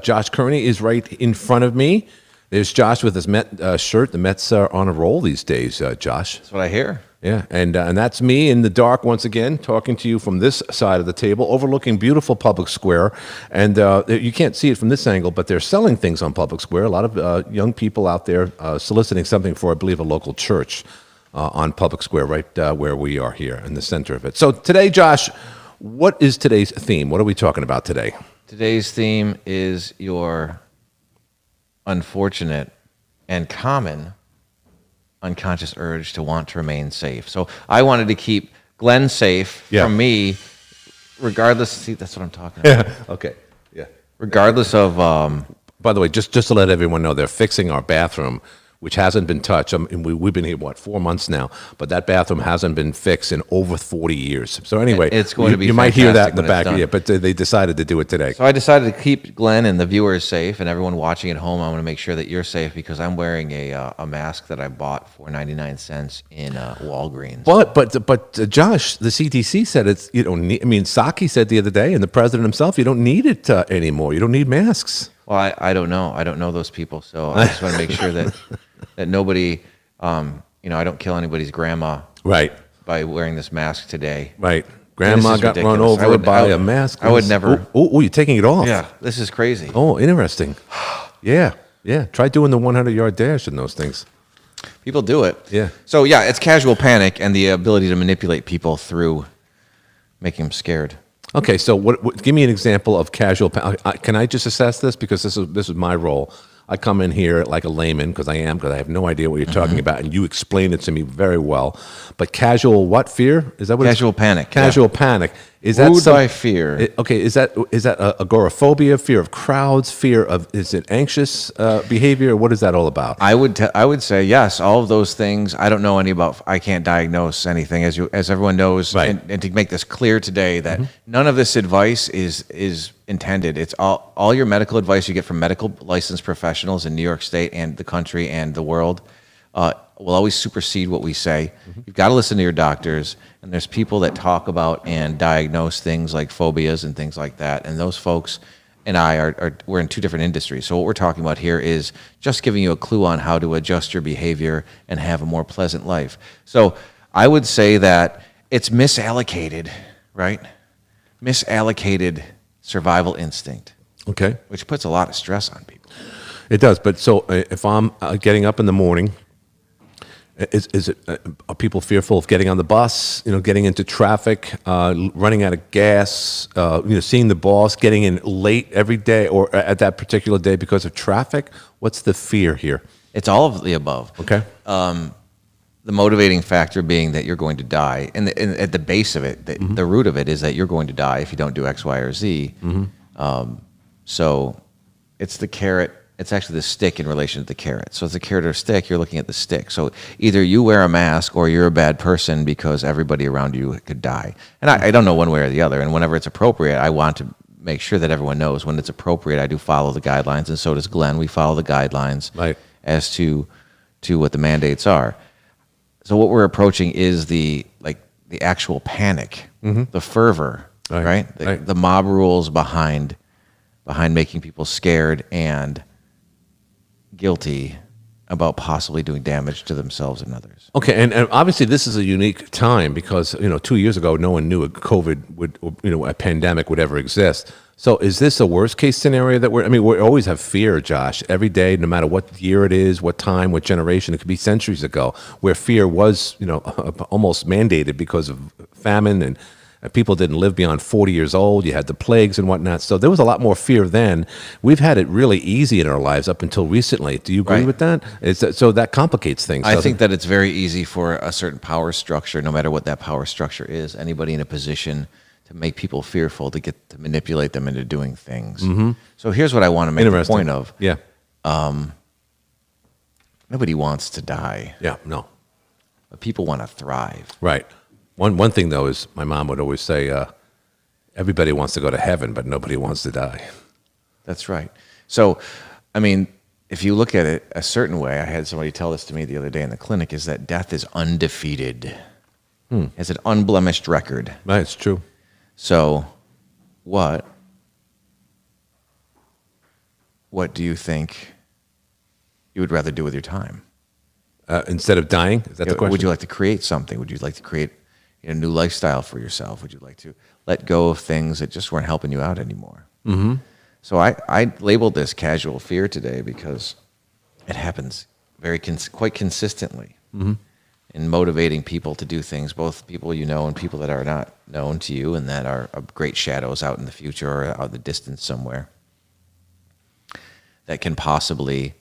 Josh Kearney is right in front of me. There's Josh with his Met shirt. The Mets are on a roll these days, Josh. That's what I hear. Yeah, and that's me in the dark once again, talking to you from this side of the table, overlooking beautiful Public Square. And you can't see it from this angle, but they're selling things on Public Square. A lot of young people out there soliciting something for, I believe, a local church on Public Square, right where we are here in the center of it. So today, Josh, what is today's theme? What are we talking about today? Today's theme is your unfortunate and common unconscious urge to want to remain safe. So I wanted to keep Glenn safe from me, regardless. See, that's what I'm talking about. Okay. Yeah. Regardless of. By the way, just to let everyone know, they're fixing our bathroom, which hasn't been touched. We've been here, 4 months now, but that bathroom hasn't been fixed in over 40 years. So anyway, it's going to be. You might hear that in the fantastic back, yeah. But they decided to do it today. So I decided to keep Glenn and the viewers safe, and everyone watching at home. I want to make sure that you're safe because I'm wearing a mask that I bought for 99 cents in Walgreens. But Josh, the CDC said it's you don't need. I mean, Psaki said the other day, and the president himself, you don't need it anymore. You don't need masks. Well, I don't know. I don't know those people, so I just want to make sure that nobody, I don't kill anybody's grandma Right. by wearing this mask today. Right. Grandma got ridiculous. run over by a mask. I would never. Oh, you're taking it off. Yeah, this is crazy. Oh, interesting. Yeah. Try doing the 100-yard dash in those things. People do it. Yeah. So, yeah, it's casual panic and the ability to manipulate people through making them scared. Okay, so what give me an example of casual. Can I just assess this because this is my role? I come in here like a layman because I have no idea what you're talking about, and you explain it to me very well. But casual what fear is that? What Casual panic. Casual panic. Is that Ruled by fear. Okay, is that agoraphobia, fear of crowds, is it anxious behavior? What is that all about? I would say yes, all of those things. I don't know I can't diagnose anything, as everyone knows. Right. And to make this clear today, that none of this advice is intended. It's all your medical advice you get from medical licensed professionals in New York State and the country and the world will always supersede what we say. You've got to listen to your doctors, and there's people that talk about and diagnose things like phobias and things like that, and those folks and we're in two different industries. So what we're talking about here is just giving you a clue on how to adjust your behavior and have a more pleasant life. So I would say that it's misallocated, right? Misallocated survival instinct. Okay. Which puts a lot of stress on people. It does, but so if I'm getting up in the morning, are people fearful of getting on the bus? Getting into traffic, running out of gas. Seeing the boss, getting in late every day or at that particular day because of traffic. What's the fear here? It's all of the above. Okay. The motivating factor being that you're going to die, and at the base of it, the root of it is that you're going to die if you don't do X, Y, or Z. So it's the carrot. It's actually the stick in relation to the carrot. So it's a carrot or stick, you're looking at the stick. So either you wear a mask or you're a bad person because everybody around you could die. And I don't know one way or the other. And whenever it's appropriate, I want to make sure that everyone knows when it's appropriate, I do follow the guidelines. And so does Glenn. We follow the guidelines as to what the mandates are. So what we're approaching is the actual panic, the fervor, right? The mob rules behind making people scared and guilty about possibly doing damage to themselves and others. Okay, and obviously this is a unique time because 2 years ago no one knew a COVID would, a pandemic would ever exist. So is this a worst case scenario that we always have fear, Josh, every day, no matter what year it is, what time, what generation. It could be centuries ago where fear was almost mandated because of famine and people didn't live beyond 40 years old. You had the plagues and whatnot. So there was a lot more fear then. We've had it really easy in our lives up until recently. Do you agree with that? So that complicates things. I think that it's very easy for a certain power structure, no matter what that power structure is, anybody in a position to make people fearful, to manipulate them into doing things. So here's what I want to make the point of. Yeah. Nobody wants to die. Yeah, no. But people want to thrive. Right. One thing, though, is my mom would always say, everybody wants to go to heaven, but nobody wants to die. That's right. So, if you look at it a certain way, I had somebody tell this to me the other day in the clinic, is that death is undefeated. Has an unblemished record. Right, it's true. So, what what do you think you would rather do with your time? Instead of dying, is that the question? Would you like to create something? Would you like to create a new lifestyle for yourself? Would you like to let go of things that just weren't helping you out anymore? Mm-hmm. So I labeled this casual fear today because it happens quite consistently in motivating people to do things, both people you know and people that are not known to you and that are great shadows out in the future or out in the distance somewhere that can possibly,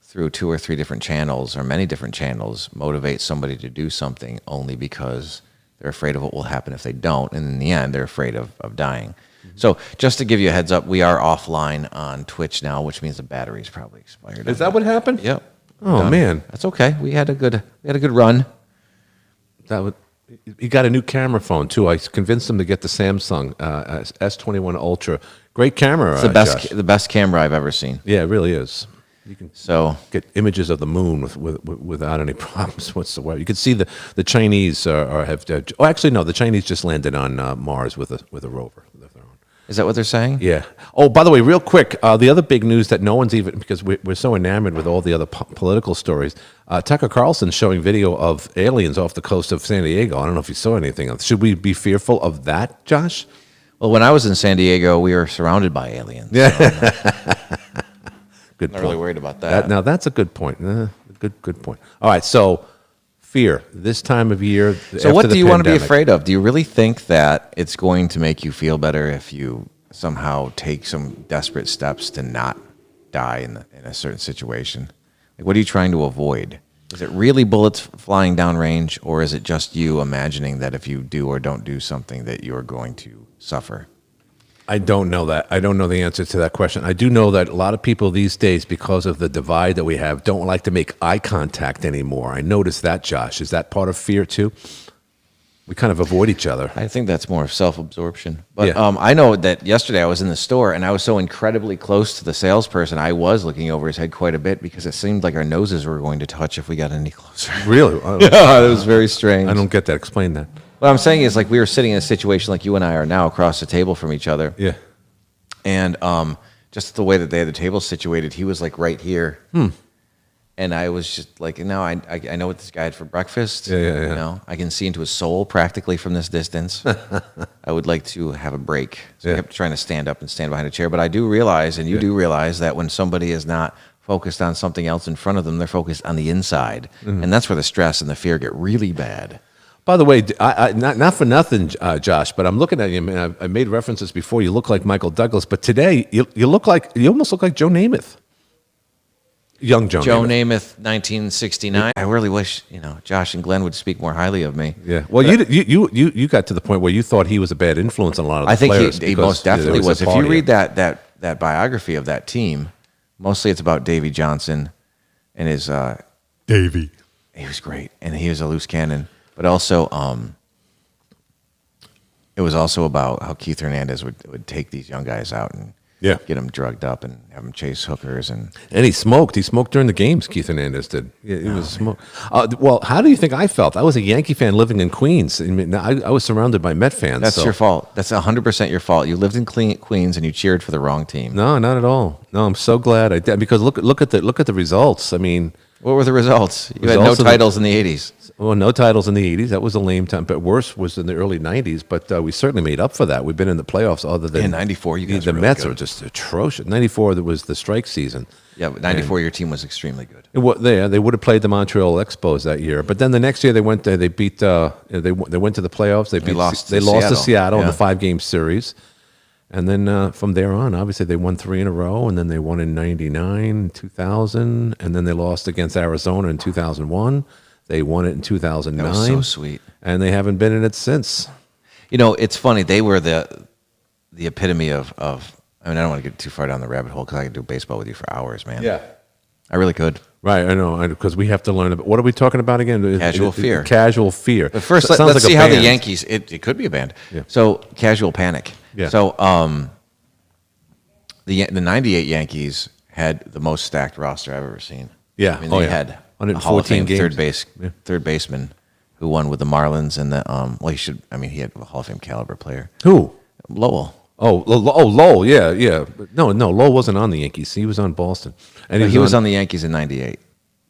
through 2 or 3 different channels or many different channels, motivate somebody to do something only because they're afraid of what will happen if they don't. And in the end, they're afraid of dying. So just to give you a heads up, we are offline on Twitch now, which means the battery's probably expired. Is that what happened? Yep. Oh, Done. man. That's okay. We had a good run. He got a new camera phone, too. I convinced him to get the Samsung S21 Ultra. Great camera, It's the best camera I've ever seen. Yeah, it really is. You can So get images of the moon without any problems whatsoever. You can see the Chinese actually, no, the Chinese just landed on Mars with a rover. is that what they're saying? Yeah. Oh, by the way, real quick, the other big news that no one's even, because we're so enamored with all the other political stories, Tucker Carlson's showing video of aliens off the coast of San Diego. I don't know if you saw anything else. Should we be fearful of that, Josh? Well, when I was in San Diego, we were surrounded by aliens. Yeah. So Good I'm not point. really worried about that. Now, that's a good point. Good point. All right, so fear this time of year. So what do you want to be afraid of? Do you really think that it's going to make you feel better if you somehow take some desperate steps to not die in a certain situation? Like, what are you trying to avoid? Is it really bullets flying downrange, or is it just you imagining that if you do or don't do something that you're going to suffer? I don't know that. I don't know the answer to that question. I do know that a lot of people these days, because of the divide that we have, don't like to make eye contact anymore. I noticed that, Josh. Is that part of fear, too? We kind of avoid each other. I think that's more of self-absorption. But Yeah. I know that yesterday I was in the store and I was so incredibly close to the salesperson, I was looking over his head quite a bit because it seemed like our noses were going to touch if we got any closer. Really? Yeah, it was very strange. I don't get that. Explain that. What I'm saying is, like, we were sitting in a situation like you and I are now across the table from each other. Yeah. And just the way that they had the table situated, he was like right here. And I was just like, now I know what this guy had for breakfast. Yeah. You know, I can see into his soul practically from this distance. I would like to have a break. So I kept trying to stand up and stand behind a chair. But I do realize, and you do realize, that when somebody is not focused on something else in front of them, they're focused on the inside. And that's where the stress and the fear get really bad. By the way, not for nothing, Josh, but I'm looking at you, man. I made references before. You look like Michael Douglas, but today you almost look like Joe Namath. Young Joe Namath, 1969. I really wish, Josh and Glenn would speak more highly of me. Yeah. Well, you got to the point where you thought he was a bad influence on a lot of the I think players. he most definitely was. If you read that biography of that team, mostly it's about Davy Johnson and his Davy. He was great, and he was a loose cannon. But also, it was also about how Keith Hernandez would take these young guys out and get them drugged up and have them chase hookers. And he smoked. He smoked during the games, Keith Hernandez did. Yeah, he was smoke. Well, how do you think I felt? I was a Yankee fan living in Queens. I was surrounded by Met fans. That's your fault. That's 100% your fault. You lived in Queens and you cheered for the wrong team. No, not at all. No, I'm so glad I did, because look at the results. I mean, what were the results? You had no titles in the 80s. Well, no titles in the 80s. That was a lame time. But worse was in the early 90s. But we certainly made up for that. We've been in the playoffs other than... In 94, you guys the were really Mets good. are just atrocious. 94, there was the strike season. Yeah, but 94, your team was extremely good. They would have played the Montreal Expos that year. But then the next year they went there. They beat... they went to the playoffs. They lost to Seattle in the 5-game series. And then from there on, obviously, they won 3 in a row. And then they won in 99, 2000. And then they lost against Arizona in 2001. They won it in 2009. That was so sweet. And they haven't been in it since. It's funny. They were the epitome of I mean, I don't want to get too far down the rabbit hole because I could do baseball with you for hours, man. Yeah. I really could. Right, I know, because we have to learn about... What are we talking about again? Casual fear. Casual fear. But first, Sounds let's like a see how the band. Yankees... It could be a band. Yeah. So, Casual Panic. Yeah. So, the 98 Yankees had the most stacked roster I've ever seen. Yeah. I mean, Oh, they yeah. had a 114 Hall of Fame games. third baseman who won with the Marlins and the... he had a Hall of Fame caliber player. Who? Lowell. Lowell, yeah. But no, Lowell wasn't on the Yankees. He was on Boston, and He was on the Yankees in '98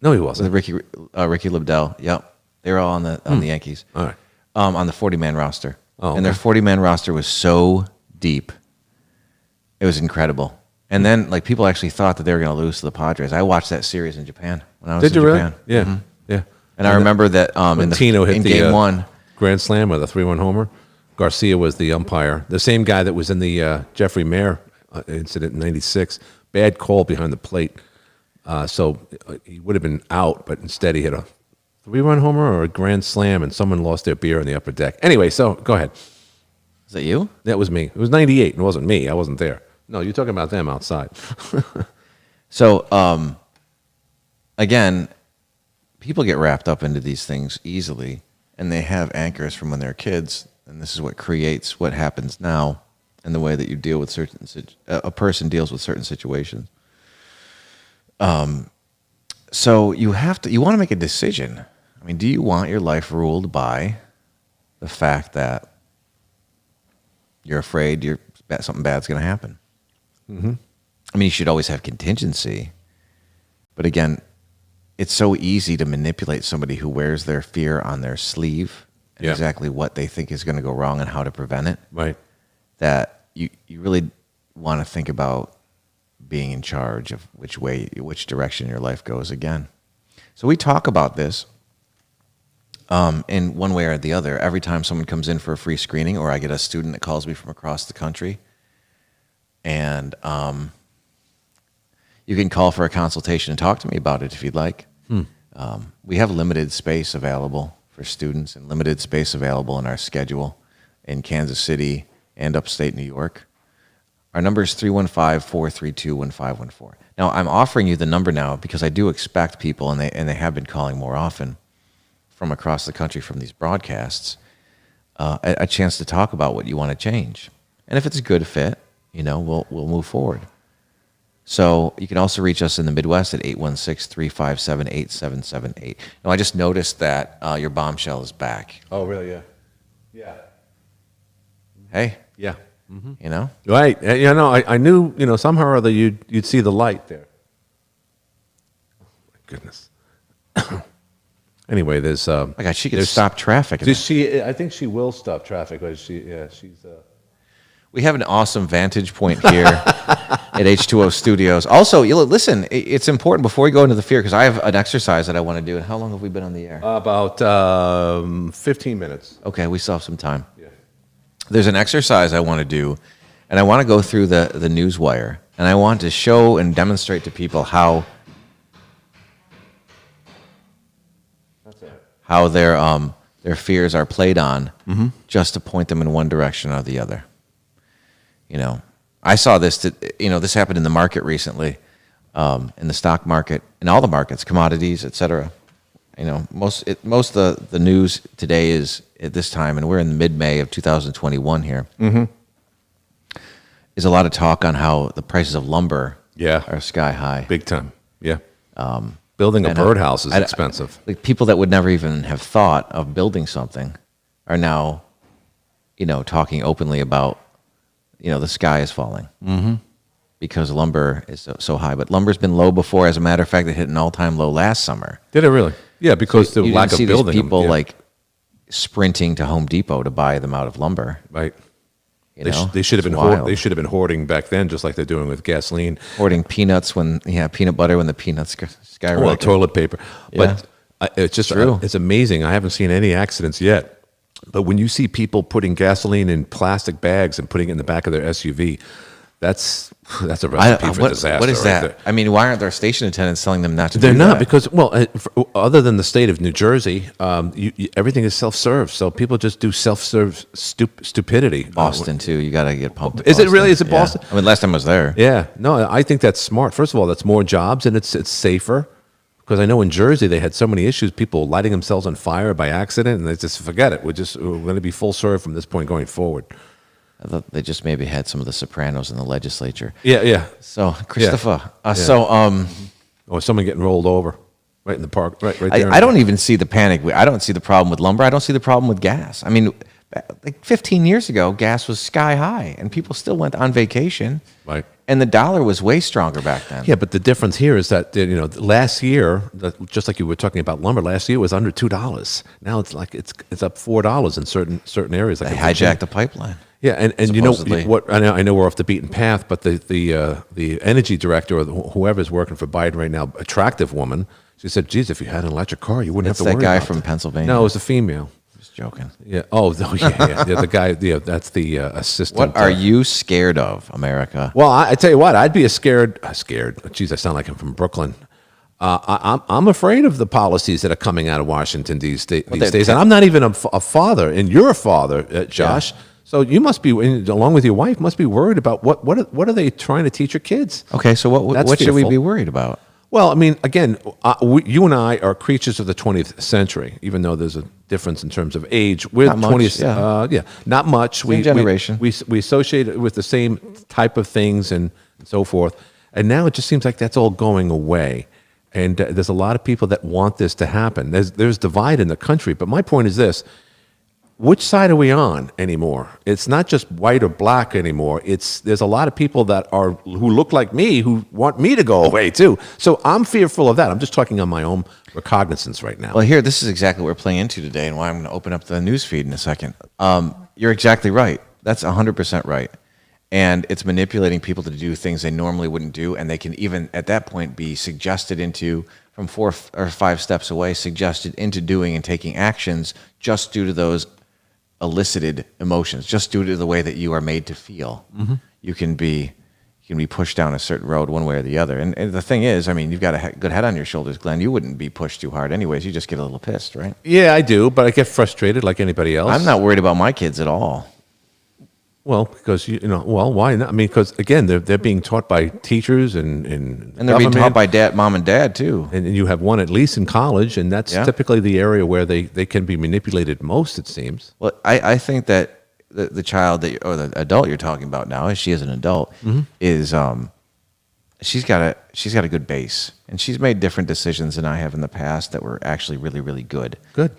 No, he with wasn't. Ricky Lobdell. Yep, they were all on the Yankees. All right. On the 40-man roster. Oh, And their okay. 40-man roster was so deep. It was incredible. And then, like, people actually thought that they were going to lose to the Padres. I watched that series in Japan when I was Did in you really? Japan. Yeah, Mhm. yeah. And I remember that When in Tino hit in the game one. grand slam with a 3-1 homer, Garcia was the umpire. The same guy that was in the Jeffrey Mayer incident in '96. Bad call behind the plate. So he would have been out, but instead he hit a 3-run homer or a grand slam, and someone lost their beer on the upper deck. Anyway, so go ahead. Is that you? That was me. It was '98. It wasn't me. I wasn't there. No, you're talking about them outside. So, again, people get wrapped up into these things easily, and they have anchors from when they're kids, and this is what creates what happens now and the way that you deal with a person deals with certain situations. So you want to make a decision. I mean, do you want your life ruled by the fact that you're afraid something bad's going to happen? Mm-hmm. I mean, you should always have contingency. But again, it's so easy to manipulate somebody who wears their fear on their sleeve and Yeah. exactly what they think is going to go wrong and how to prevent it, Right. that you really want to think about being in charge of which direction your life goes again. So we talk about this in one way or the other. Every time someone comes in for a free screening, or I get a student that calls me from across the country, and you can call for a consultation and talk to me about it if you'd like. We have limited space available for students and limited space available in our schedule in Kansas City and upstate New York. Our number is 315-432-1514. Now, I'm offering you the number now because I do expect people, and they have been calling more often from across the country from these broadcasts, a chance to talk about what you want to change. And if it's a good fit, we'll move forward. So you can also reach us in the Midwest at 816-357-8778. Now, I just noticed that your bombshell is back. Oh, really? Yeah. Yeah. Hey, Yeah. Right. I knew, somehow or other you'd see the light there. Oh, my goodness. Anyway, there's my God, she could there's- stop traffic. I think she will stop traffic. But she's. We have an awesome vantage point here at H2O Studios. Also, listen, it's important before we go into the fear, because I have an exercise that I want to do. And how long have we been on the air? About 15 minutes. Okay, we still have some time. Yeah. There's an exercise I want to do, and I want to go through the news wire, and I want to show and demonstrate to people how their fears are played on just to point them in one direction or the other. I saw this. This happened in the market recently, in the stock market, in all the markets, commodities, etc. Most of the news today is at this time, and we're in mid-May of 2021 here. Mm-hmm. Is a lot of talk on how the prices of lumber are sky high. Big time. Yeah. Building a birdhouse is expensive. Like people that would never even have thought of building something are now, talking openly about, the sky is falling because lumber is so high. But lumber's been low before. As a matter of fact, it hit an all-time low last summer. Did it really? Yeah, because the You lack didn't see of building these people them. Yeah. like sprinting to Home Depot to buy them out of lumber. Right. You They, know, they should have It's been wild. they should have been hoarding back then, just like they're doing with gasoline. Hoarding peanuts peanut butter when the peanuts skyrocket. Well, toilet paper. But it's just True. it's amazing. I haven't seen any accidents yet. But when you see people putting gasoline in plastic bags and putting it in the back of their SUV, that's a recipe for disaster. What is right that? there. I mean, why aren't there station attendants telling them not to They're do not that? because other than the state of New Jersey, everything is self-serve. So people just do self-serve stupidity. Boston too. You got to get pumped. to Is it Boston. really? Is it Yeah. Boston? I mean, last time I was there. Yeah, no, I think that's smart. First of all, that's more jobs and it's safer because I know in Jersey they had so many issues, people lighting themselves on fire by accident, and they just forget it. We're going to be full serve from this point going forward. I thought they just maybe had some of the Sopranos in the legislature. Yeah. So Christopher, Or someone getting rolled over right in the park, right there. I don't even see the panic. I don't see the problem with lumber. I don't see the problem with gas. I mean, like 15 years ago, gas was sky high, and people still went on vacation. Right. And the dollar was way stronger back then. Yeah, but the difference here is that last year, just like you were talking about lumber, last year was under $2. Now it's like it's up $4 in certain areas. Like They hijacked the pipeline. Yeah, and Supposedly. what? I know we're off the beaten path, but the energy director or whoever's working for Biden right now, attractive woman, she said, "Geez, if you had an electric car, you wouldn't It's have to that worry guy about from that." Pennsylvania. No, it was a female. Just joking. Yeah. Oh, yeah. The guy. Yeah, that's the assistant. What are you scared of, America? Well, I tell you what, I'd be scared. Geez, I sound like I'm from Brooklyn. I'm afraid of the policies that are coming out of Washington these days, and I'm not even a father, and you're a father, Josh. Yeah. So you must be, along with your wife, must be worried about what are they trying to teach your kids? Okay, so what That's should we fearful. be worried about? Well, I mean, again, you and I are creatures of the 20th century, even though there's a difference in terms of age. We're Not much, 20th, yeah. not much. Same generation. We associate it with the same type of things and so forth. And now it just seems like that's all going away. And there's a lot of people that want this to happen. There's divide in the country. But my point is this. Which side are we on anymore? It's not just white or black anymore. There's a lot of people who look like me who want me to go away too. So I'm fearful of that. I'm just talking on my own recognizance right now. Well, here, this is exactly what we're playing into today, and why I'm going to open up the news feed in a second. You're exactly right. That's 100% right. And it's manipulating people to do things they normally wouldn't do, and they can even, at that point, be suggested into, from 4 or 5 steps away, suggested into doing and taking actions just due to those elicited emotions, just due to the way that you are made to feel. Mm-hmm. You can be pushed down a certain road one way or the other. And the thing is, I mean, you've got a good head on your shoulders, Glenn. You wouldn't be pushed too hard anyways. You just get a little pissed, right? Yeah, I do, but I get frustrated like anybody else. I'm not worried about my kids at all. Well, because why not? I mean, because again, they're being taught by teachers and they're being taught by mom and dad too. And you have one at least in college, and that's Yeah. typically the area where they can be manipulated most. It seems. Well, I think that the child or the adult you're talking about now, as she is an adult, is she's got a good base, and she's made different decisions than I have in the past that were actually really, really good. Good.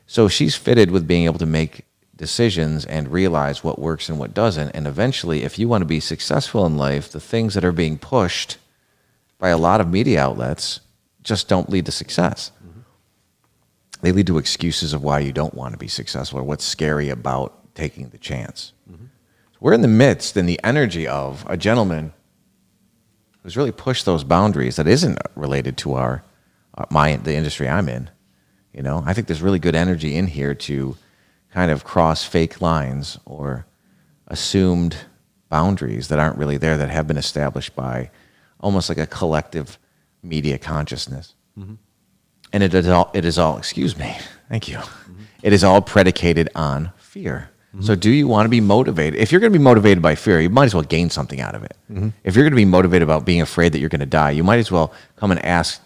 So she's fitted with being able to make decisions and realize what works and what doesn't. And eventually, if you want to be successful in life, the things that are being pushed by a lot of media outlets just don't lead to success. Mm-hmm. They lead to excuses of why you don't want to be successful or what's scary about taking the chance. Mm-hmm. We're in the midst, in the energy of a gentleman who's really pushed those boundaries that isn't related to the industry I'm in. You know, I think there's really good energy in here to kind of cross fake lines or assumed boundaries that aren't really there, that have been established by almost like a collective media consciousness. Mm-hmm. And it is all, excuse me, thank you. Mm-hmm. It is all predicated on fear. Mm-hmm. So do you want to be motivated? If you're going to be motivated by fear, you might as well gain something out of it. Mm-hmm. If you're going to be motivated about being afraid that you're going to die, you might as well come and ask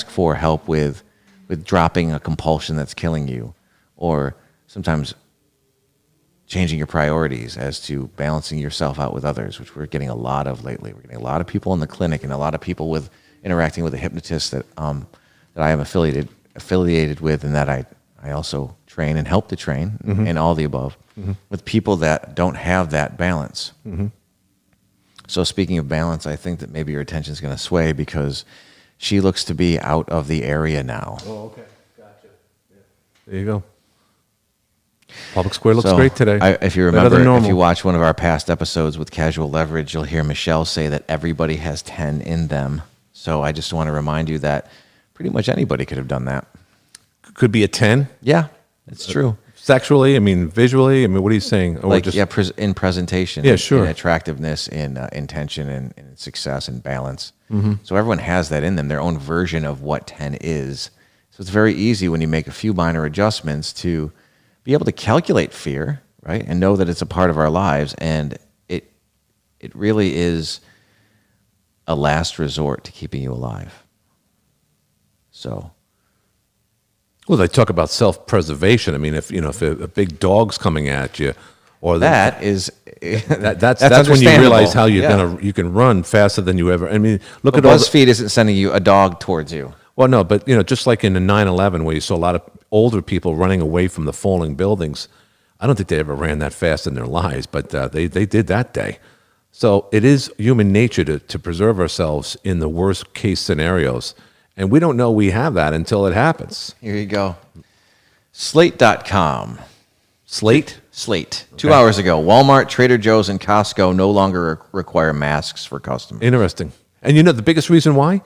for help with dropping a compulsion that's killing you, or sometimes changing your priorities as to balancing yourself out with others, which we're getting a lot of lately. We're getting a lot of people in the clinic and a lot of people interacting with a hypnotist that I am affiliated with, and that I also train and help to train, mm-hmm. and all the above, mm-hmm. with people that don't have that balance. Mm-hmm. So speaking of balance, I think that maybe your attention is going to sway because she looks to be out of the area now. Oh, okay. Gotcha. Yeah. There you go. Public Square looks great today. If you remember, if you watch one of our past episodes with Casual Leverage, you'll hear Michelle say that everybody has 10 in them. So I just want to remind you that pretty much anybody could have done that. Could be a 10? Yeah, it's true. Sexually, I mean, visually, I mean, what are you saying? Or in presentation, yeah, sure. in attractiveness, in intention, and success, and balance. Mm-hmm. So everyone has that in them, their own version of what 10 is. So it's very easy when you make a few minor adjustments to be able to calculate fear, right, and know that it's a part of our lives, and it really is a last resort to keeping you alive. So, well, they talk about self-preservation. I mean, if a big dog's coming at you, or that's that's when you realize how you can run faster than you ever. I mean, BuzzFeed isn't sending you a dog towards you. Well, no, but just like in the 9/11, where you saw a lot of older people running away from the falling buildings. I don't think they ever ran that fast in their lives, but they did that day. So it is human nature to preserve ourselves in the worst case scenarios. And we don't know we have that until it happens. Here you go. Slate.com. Slate? Slate. 2 hours ago, Walmart, Trader Joe's, and Costco no longer require masks for customers. Interesting. And you know the biggest reason why?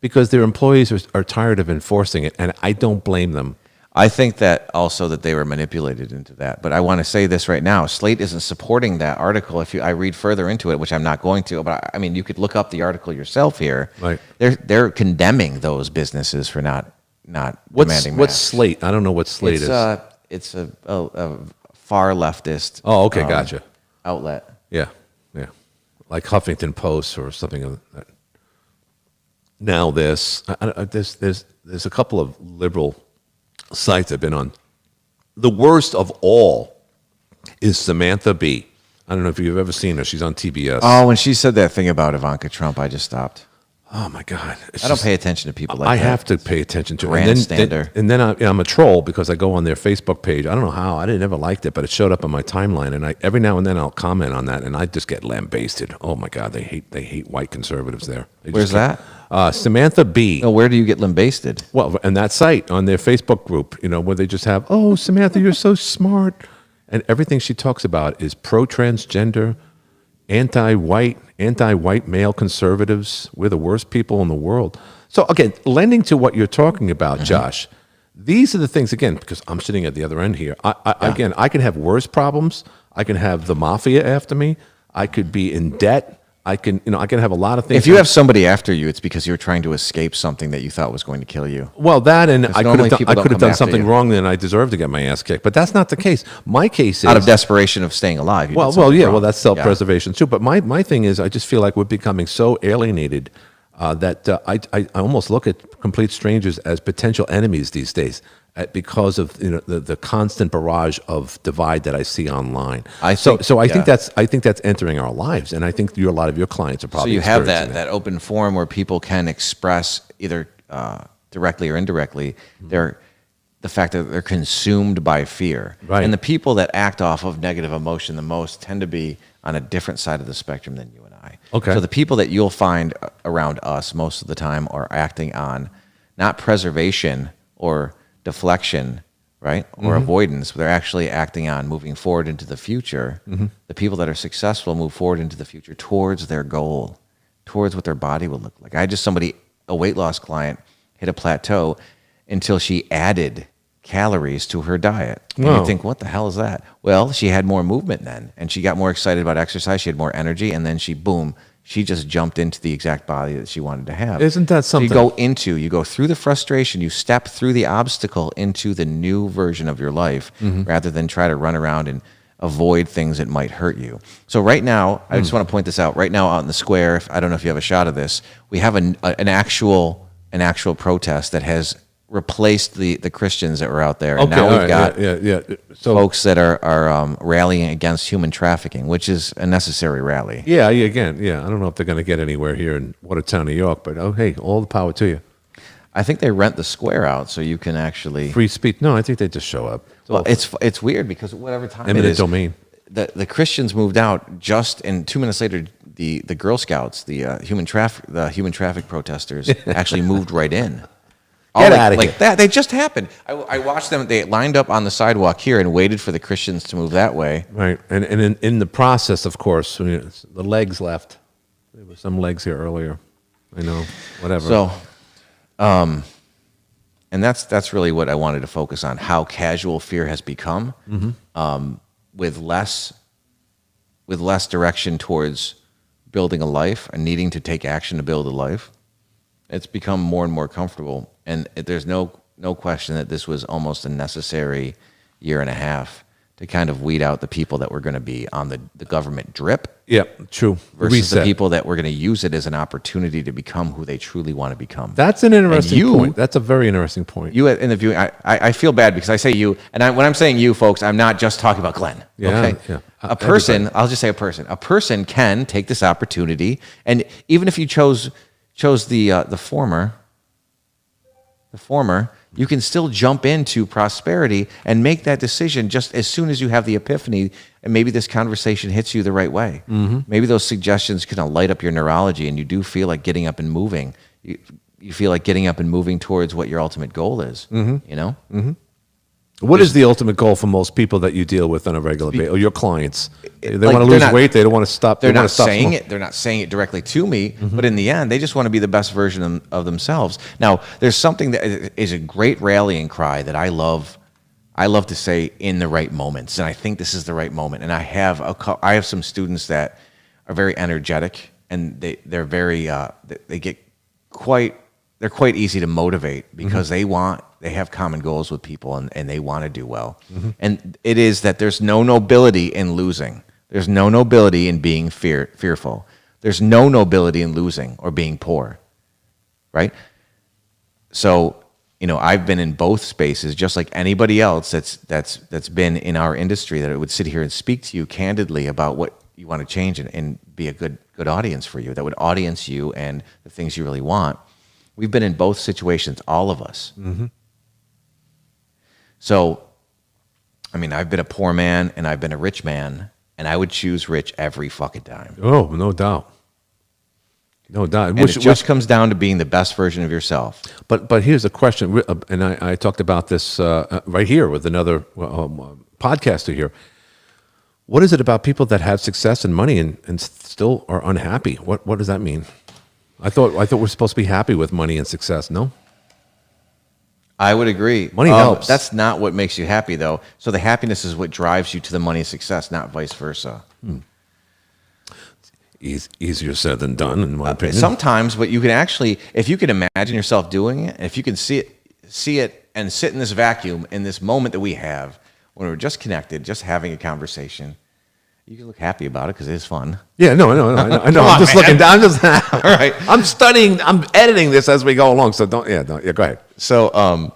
Because their employees are tired of enforcing it, and I don't blame them. I think that also that they were manipulated into that. But I want to say this right now. Slate isn't supporting that article. I read further into it, which I'm not going to, but I mean, you could look up the article yourself here. Right. They're condemning those businesses for not demanding masks. What's Slate? I don't know what Slate is. It's a far leftist. Oh, okay, gotcha. Outlet. Yeah, like Huffington Post or something of that. Now there's a couple of liberal sites I've been on. The worst of all is Samantha Bee. I don't know if you've ever seen her. She's on TBS. Oh, when she said that thing about Ivanka Trump, I just stopped. Oh my God! I don't pay attention to people like that. I have to pay attention to it. Grandstander. And then I'm a troll because I go on their Facebook page. I don't know how. I never liked it, but it showed up on my timeline, and every now and then I'll comment on that, and I just get lambasted. Oh my God! They hate white conservatives there. Where's that? Samantha Bee. No, where do you get lambasted? Well, and that site on their Facebook group, where they just have, oh, Samantha, you're so smart, and everything she talks about is pro-transgender, anti-white male conservatives. We're the worst people in the world. So again, lending to what you're talking about, Josh, these are the things, again, because I'm sitting at the other end here. Again, I can have worse problems. I can have the mafia after me. I could be in debt. I can have a lot of things. If you have somebody after you, it's because you're trying to escape something that you thought was going to kill you. Well, that and I could have done something you. wrong, and I deserve to get my ass kicked. But that's not the case. My case is Out of desperation of staying alive. You did well, something yeah. wrong. Well, that's self-preservation too. But my thing is, I just feel like we're becoming so alienated that I almost look at complete strangers as potential enemies these days because of the constant barrage of divide that I see online. I think that's entering our lives, and I think a lot of your clients are probably. So you have that open forum where people can express either directly or indirectly the fact that they're consumed by fear. Right. And the people that act off of negative emotion the most tend to be on a different side of the spectrum than you and I. Okay. So the people that you'll find around us most of the time are acting on not preservation or deflection, right, or avoidance, but they're actually acting on moving forward into the future. The people that are successful move forward into the future towards their goal, towards what their body will look like. A weight loss client hit a plateau until she added calories to her diet. And you think, what the hell is that? Well, she had more movement then, and she got more excited about exercise. She had more energy, and then she just jumped into the exact body that she wanted to have. Isn't that something? So you go through the frustration, you step through the obstacle into the new version of your life, rather than try to run around and avoid things that might hurt you. So right now, I just want to point this out. Right now out in the square, I don't know if you have a shot of this, we have an actual protest that has replaced the Christians that were out there. And now we've got So, folks that are rallying against human trafficking, which is a necessary rally. I don't know if they're going to get anywhere here in Watertown, New York, but hey, all the power to you. I think they rent the square out so you can actually Free speech. No, I think they just show up. Well, it's weird because whatever time it Eminent is, domain. The Christians moved out and 2 minutes later the Girl Scouts, the human traffic protesters actually moved right in. Get out of here. That. They just happened. I watched them. They lined up on the sidewalk here and waited for the Christians to move that way. Right. And in the process, of course, the legs left. There were some legs here earlier. I know. Whatever. So, and that's really what I wanted to focus on, how casual fear has become, with less direction towards building a life and needing to take action to build a life. It's become more and more comfortable. And there's no question that this was almost a necessary year and a half to kind of weed out the people that were going to be on the government drip. Yeah, true. Versus Reset. the people that were going to use it as an opportunity to become who they truly want to become. That's an interesting point. That's a very interesting point. You in the viewing, I feel bad because I say you, and when I'm saying you, folks, I'm not just talking about Glenn. Okay, yeah. A person, I'll just say a person. A person can take this opportunity, and even if you chose the former, You can still jump into prosperity and make that decision just as soon as you have the epiphany, and maybe this conversation hits you the right way. Maybe those suggestions kind of light up your neurology, and you do feel like getting up and moving. You feel like getting up and moving towards what your ultimate goal is. You know? What is the ultimate goal for most people that you deal with on a regular basis, or your clients? They like, want to they're lose not- weight. They don't want to stop. They're they want not to stop saying smoking. it. They're not saying it directly to me, but in the end, they just want to be the best version of themselves. Now, there's something that is a great rallying cry that I love. I love to say in the right moments, and I think this is the right moment. And I have some students that are very energetic, and they're very they're quite easy to motivate because they have common goals with people, and they want to do well. And it is that there's no nobility in losing. There's no nobility in being fearful. There's no nobility in losing or being poor, right? So, I've been in both spaces, just like anybody else that's been in our industry, that it would sit here and speak to you candidly about what you want to change and be a good audience for you, that would audience you and the things you really want. We've been in both situations, all of us. So, I've been a poor man and I've been a rich man, and I would choose rich every fucking time. Oh, no doubt. No doubt. And it just comes down to being the best version of yourself. But here's a question, and I talked about this right here with another podcaster here. What is it about people that have success and money and still are unhappy? What does that mean? I thought we're supposed to be happy with money and success. No. I would agree. Money helps. That's not what makes you happy, though. So the happiness is what drives you to the money and success, not vice versa. Easier said than done, in my opinion. Sometimes, but you can actually, if you can imagine yourself doing it, if you can see it and sit in this vacuum, in this moment that we have, when we're just connected, just having a conversation, you can look happy about it because it is fun. Yeah, no, I know. I'm just looking down. All right. I'm studying. I'm editing this as we go along. So don't. Go ahead. So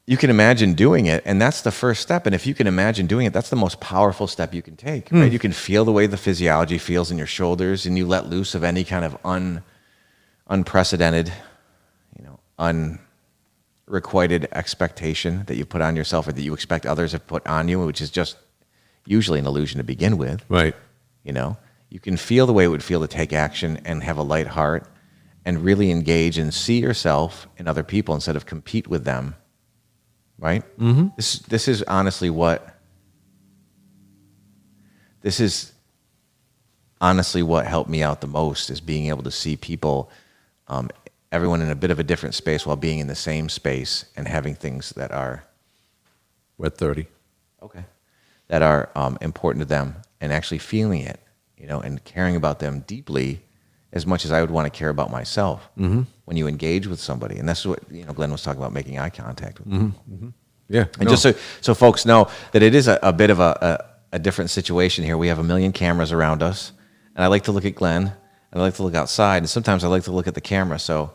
you can imagine doing it, and that's the first step. And if you can imagine doing it, that's the most powerful step you can take. Right? You can feel the way the physiology feels in your shoulders, and you let loose of any kind of unprecedented, unrequited expectation that you put on yourself or that you expect others have put on you, which is just usually an illusion to begin with. Right. You can feel the way it would feel to take action and have a light heart and really engage and see yourself in other people instead of compete with them. Right? Mm-hmm. This is honestly what helped me out the most, is being able to see people, everyone in a bit of a different space while being in the same space and having things that are... We're at 30. Okay. That are important to them, and actually feeling it, and caring about them deeply as much as I would want to care about myself when you engage with somebody. And that's what, Glenn was talking about, making eye contact with them. Yeah. And just so folks know that it is a bit of a different situation here. We have 1 million cameras around us, and I like to look at Glenn, and I like to look outside, and sometimes I like to look at the camera. So,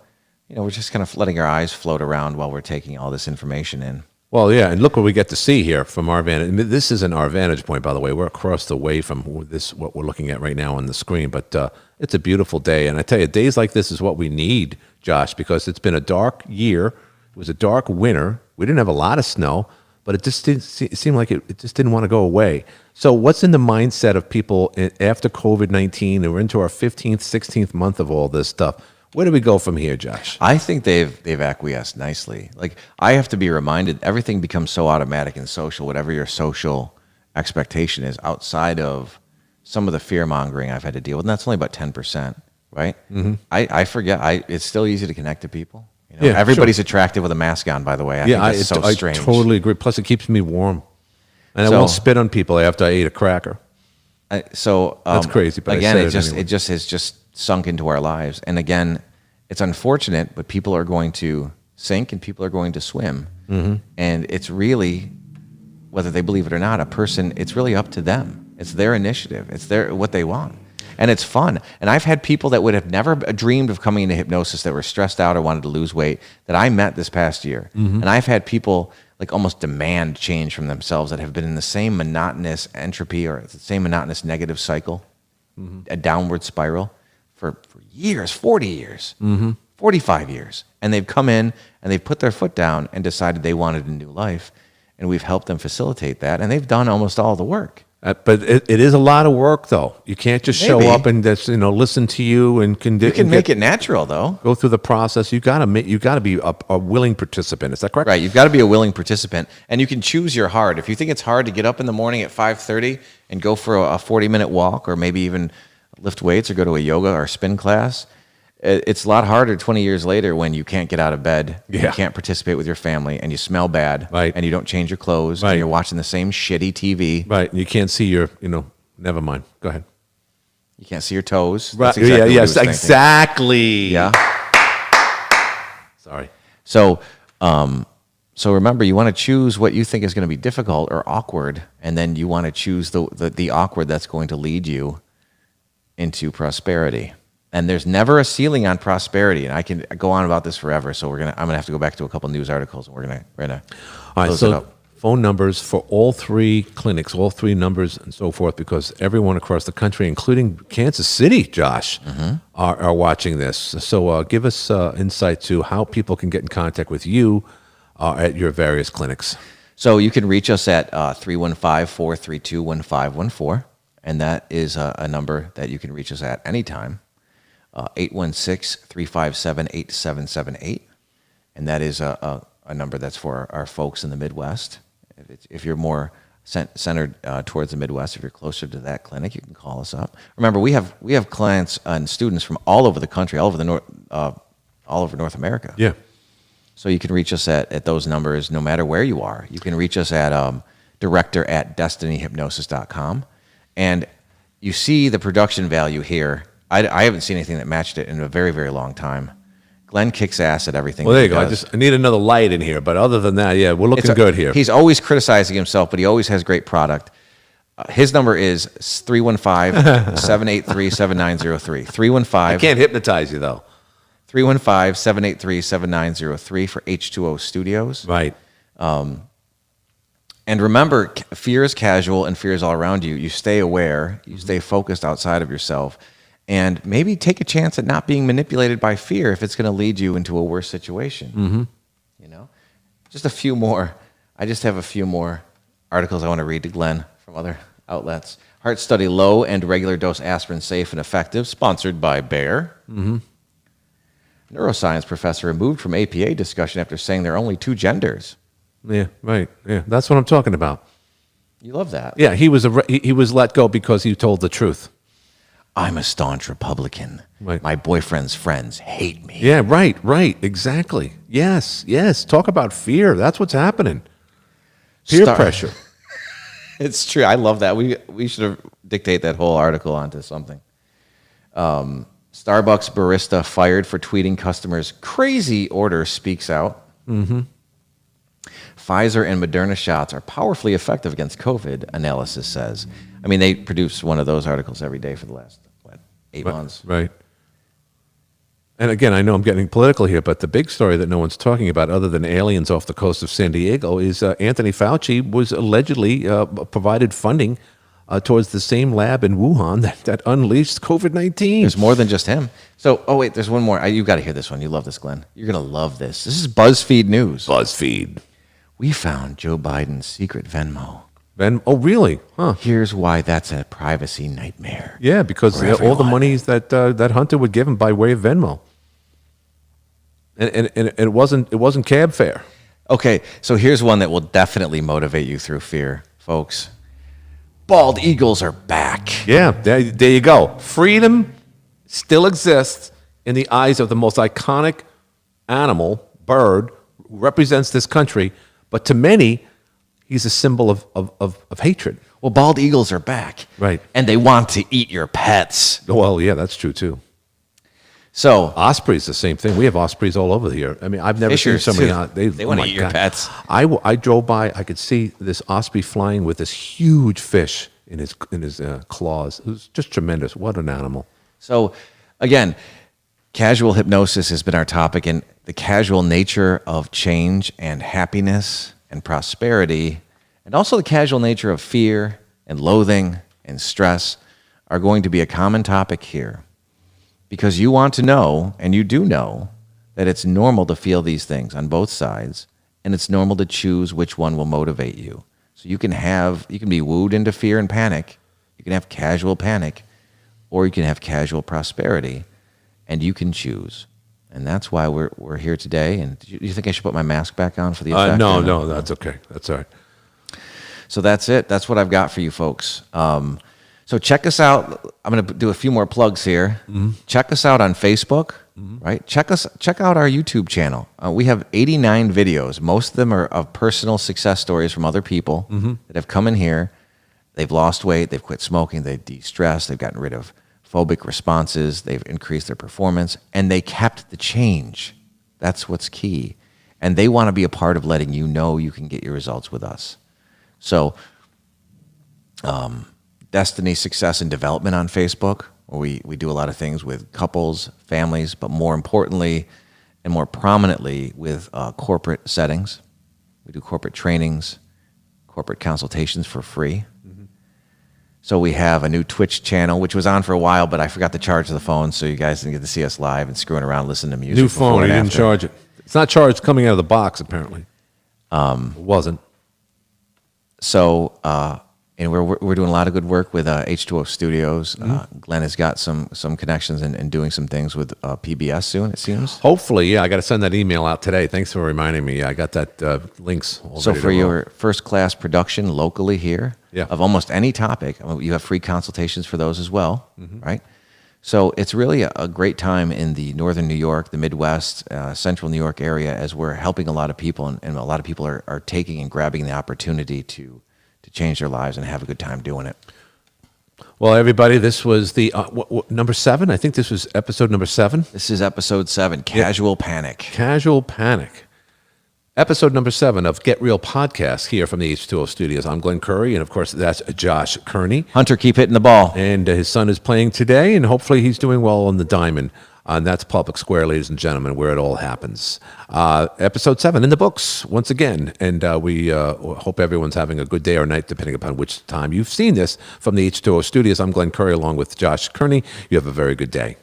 we're just kind of letting our eyes float around while we're taking all this information in. Well, yeah, and look what we get to see here from our vantage. This isn't our vantage point, by the way. We're across the way from what we're looking at right now on the screen. But it's a beautiful day, and I tell you, days like this is what we need, Josh, because it's been a dark year. It was a dark winter. We didn't have a lot of snow, but it just didn't seem like it just didn't want to go away. So what's in the mindset of people after COVID-19? And we're into our 15th, 16th month of all this stuff. Where do we go from here, Josh? I think they've acquiesced nicely. Like, I have to be reminded, everything becomes so automatic and social, whatever your social expectation is, outside of some of the fear-mongering I've had to deal with. And that's only about 10%, right? Mm-hmm. I forget. It's still easy to connect to people. Yeah, everybody's attrattive with a mask on, by the way. I think that's so strange. I totally agree. Plus, it keeps me warm. And I won't spit on people after I ate a cracker. That's crazy, but again, anyway. It just has just sunk into our lives. And again, it's unfortunate, but people are going to sink and people are going to swim. Mm-hmm. And it's really, whether they believe it or not, it's really up to them. It's their initiative. It's what they want. And it's fun. And I've had people that would have never dreamed of coming into hypnosis that were stressed out or wanted to lose weight that I met this past year. Mm-hmm. And I've had people like almost demand change from themselves that have been in the same monotonous entropy or the same monotonous negative cycle, a downward spiral for years, 40 years. Mm-hmm. 45 years. And they've come in and they've put their foot down and decided they wanted a new life. And we've helped them facilitate that. And they've done almost all the work. But it is a lot of work, though. You can't just show Maybe. up and just listen to you and You can make it natural, though. go through the process. You got to be a willing participant. Is that correct? Right. You've got to be a willing participant. And you can choose your hard. If you think it's hard to get up in the morning at 5:30 and go for a 40-minute walk, or maybe even lift weights or go to a yoga or spin class, it's a lot harder 20 years later when you can't get out of bed, you Yeah. can't participate with your family, and you smell bad, Right. and you don't change your clothes, Right. and you're watching the same shitty TV. Right. And you can't see your, never mind. Go ahead. You can't see your toes. Right. That's exactly what he Yes, was thinking. exactly. Yeah. Sorry. So, so remember, you want to choose what you think is going to be difficult or awkward, and then you want to choose the awkward that's going to lead you into prosperity. And there's never a ceiling on prosperity, and I can go on about this forever. So I'm gonna have to go back to a couple news articles, and we're gonna All right. close it So up. phone numbers for all three clinics, all three numbers and so forth, because everyone across the country, including Kansas City, Josh, are watching this. So give us insight to how people can get in contact with you at your various clinics. So you can reach us at 315-432-1514, and that is a number that you can reach us at anytime. 816-357-8778, and that is a number that's for our folks in the Midwest. If you're more centered towards the Midwest, if you're closer to that clinic, you can call us up. Remember, we have clients and students from all over the country, all over North America. Yeah. So you can reach us at those numbers no matter where you are. You can reach us at director@destinyhypnosis.com. And you see the production value here. I haven't seen anything that matched it in a very, very long time. Glenn kicks ass at everything. Well, there you he go. does. I need another light in here, but other than that, yeah, we're looking good here. He's always criticizing himself, but he always has great product. His number is 315-783-7903. 315. I can't hypnotize you though. 315-783-7903 for H2O Studios. Right. And remember, fear is casual and fear is all around you. You stay aware, you stay focused outside of yourself, and maybe take a chance at not being manipulated by fear if it's going to lead you into a worse situation. Mm-hmm. Just a few more. I just have a few more articles I want to read to Glenn from other outlets. Heart study: low and regular dose aspirin safe and effective, sponsored by Bayer. Mm-hmm. Neuroscience professor removed from APA discussion after saying there are only two genders. Yeah. Right. Yeah. That's what I'm talking about. You love that. Yeah. He was he was let go because he told the truth. I'm a staunch Republican. Right. My boyfriend's friends hate me. Yeah. Right. Right. Exactly. Yes. Yes. Talk about fear. That's what's happening. Peer pressure. It's true. I love that. We should have dictate that whole article onto something. Starbucks barista fired for tweeting customers' crazy order speaks out. Mm-hmm. Pfizer and Moderna shots are powerfully effective against COVID, analysis says. I mean, they produce one of those articles every day for the last, 8 months. Right. And again, I know I'm getting political here, but the big story that no one's talking about, other than aliens off the coast of San Diego, is Anthony Fauci was allegedly provided funding towards the same lab in Wuhan that unleashed COVID-19. There's more than just him. So, wait, there's one more. You've got to hear this one. You love this, Glenn. You're going to love this. This is BuzzFeed News. BuzzFeed. We found Joe Biden's secret Venmo. Oh, really? Huh. Here's why that's a privacy nightmare. Yeah, because For all the everyone. monies that Hunter would give him by way of Venmo. And it wasn't cab fare. Okay, so here's one that will definitely motivate you through fear, folks. Bald eagles are back. Yeah, there you go. Freedom still exists in the eyes of the most iconic animal, bird, who represents this country, but to many, he's a symbol of hatred. Well, bald eagles are back. Right. And they want to eat your pets. Well, yeah, that's true too. So, Ospreys, the same thing. We have ospreys all over here. I mean, I've never seen Fishers, somebody too. out. They oh wanna my eat your God. pets. I drove by. I could see this osprey flying with this huge fish in his claws. It was just tremendous. What an animal! so again, casual hypnosis has been our topic, and the casual nature of change and happiness and prosperity, and also the casual nature of fear and loathing and stress are going to be a common topic here. Because you want to know, and you do know, that it's normal to feel these things on both sides, and it's normal to choose which one will motivate you. So you can be wooed into fear and panic. You can have casual panic, or you can have casual prosperity, and you can choose. And that's why we're here today. And do you think I should put my mask back on for the effect? No, that's okay. That's all right. So that's it. That's what I've got for you folks. So check us out. I'm going to do a few more plugs here. Check us out on Facebook, right? Check out our YouTube channel. We have 89 videos. Most of them are of personal success stories from other people that have come in here. They've lost weight. They've quit smoking. They've de-stressed. They've gotten rid of phobic responses. They've increased their performance, and they kept the change. That's what's key. And they want to be a part of letting you know you can get your results with us. So, Destiny Success and Development on Facebook, where we do a lot of things with couples, families, but more importantly and more prominently with corporate settings. We do corporate trainings, corporate consultations for free. So we have a new Twitch channel, which was on for a while, but I forgot to charge the phone, so you guys didn't get to see us live and screwing around, listening to music. New phone, you didn't charge it. It's not charged coming out of the box, apparently. It wasn't. So, and we're doing a lot of good work with H2O Studios. Glenn has got some connections and doing some things with PBS soon, it seems. Hopefully, yeah. I got to send that email out today. Thanks for reminding me. I got that links all So ready for to roll. your first-class production locally here Yeah. of almost any topic, you have free consultations for those as well, right? So it's really a great time in the northern New York, the Midwest, central New York area, as we're helping a lot of people, and a lot of people are taking and grabbing the opportunity to change their lives and have a good time doing it. Well, everybody, this was the number 7. I think this was episode number 7. This is episode 7, Casual Panic. Casual Panic. Episode number 7 of Get Real Podcast here from the H2O Studios. I'm Glenn Curry, and of course, that's Josh Kearney. Hunter, keep hitting the ball. And his son is playing today, and hopefully he's doing well on the diamond. And that's Public Square, ladies and gentlemen, where it all happens. Episode 7 in the books, once again. And we hope everyone's having a good day or night, depending upon which time you've seen this from the H2O Studios. I'm Glenn Curry, along with Josh Kearney. You have a very good day.